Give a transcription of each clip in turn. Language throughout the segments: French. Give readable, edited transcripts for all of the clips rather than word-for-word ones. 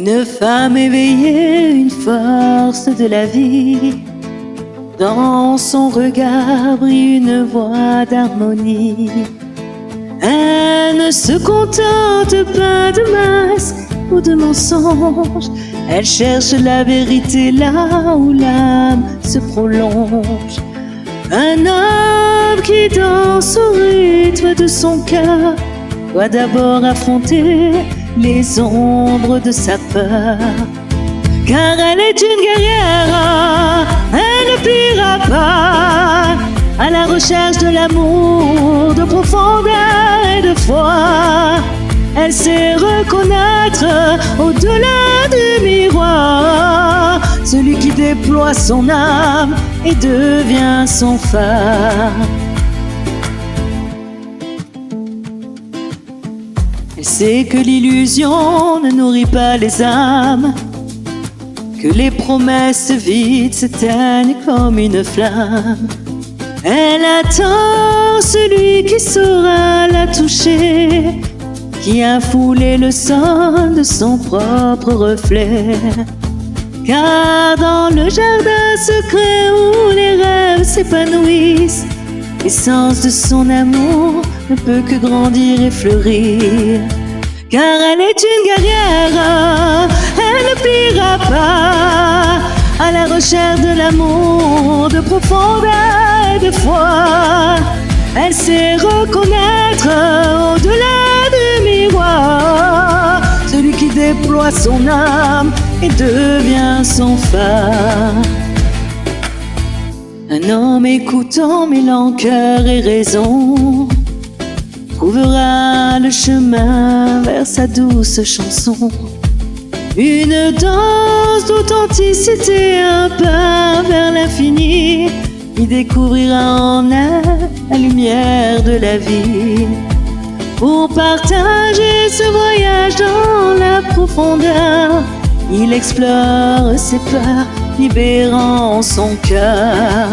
Une femme éveillée, une force de la vie. Dans son regard brille une voix d'harmonie. Elle ne se contente pas de masques ou de mensonges. Elle cherche la vérité là où l'âme se prolonge. Un homme qui danse au rythme de son cœur doit d'abord affronter les ombres de sa peur. Car elle est une guerrière, elle ne pliera pas à la recherche de l'amour, de profondeur et de foi. Elle sait reconnaître au-delà du miroir celui qui déploie son âme et devient son phare. Elle sait que l'illusion ne nourrit pas les âmes, que les promesses vides s'éteignent comme une flamme. Elle attend celui qui saura la toucher, qui a foulé le sol de son propre reflet. Car dans le jardin secret où les rêves s'épanouissent, l'essence de son amour ne peut que grandir et fleurir. Car elle est une guerrière, elle ne pliera pas à la recherche de l'amour, de profondeur et de foi. Elle sait reconnaître au-delà du miroir celui qui déploie son âme et devient son phare. Un homme écoutant, mêlant cœur et raison, trouvera le chemin vers sa douce chanson. Une danse d'authenticité, un pas vers l'infini. Il découvrira en elle la lumière de la vie. Pour partager ce voyage dans la profondeur, il explore ses peurs, libérant son cœur.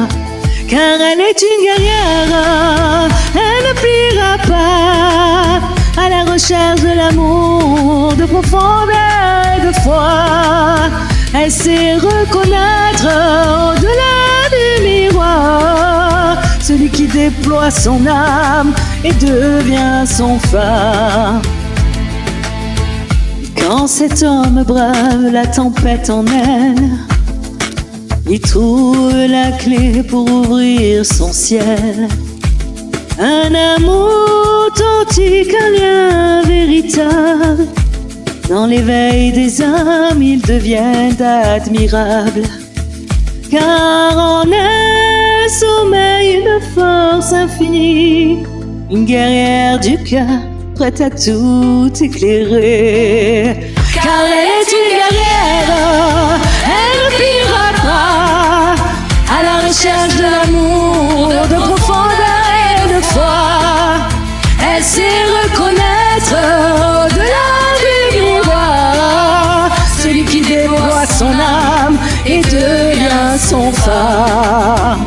Car elle est une guerrière, elle ne pliera pas à la recherche de l'amour, de profondeur et de foi. Elle sait reconnaître au-delà du miroir celui qui déploie son âme et devient son phare. Quand cet homme brave la tempête en elle, il trouve la clé pour ouvrir son ciel. Un amour authentique, un lien véritable. Dans l'éveil des âmes, ils deviennent admirables. Car en elle sommeille une force infinie, une guerrière du cœur, prête à tout éclairer. Car elle est une guerrière, elle ne pliera pas à la recherche de l'amour, de profondeur et de foi. Elle sait reconnaître au-delà du miroir celui qui déploie son âme et devient son phare.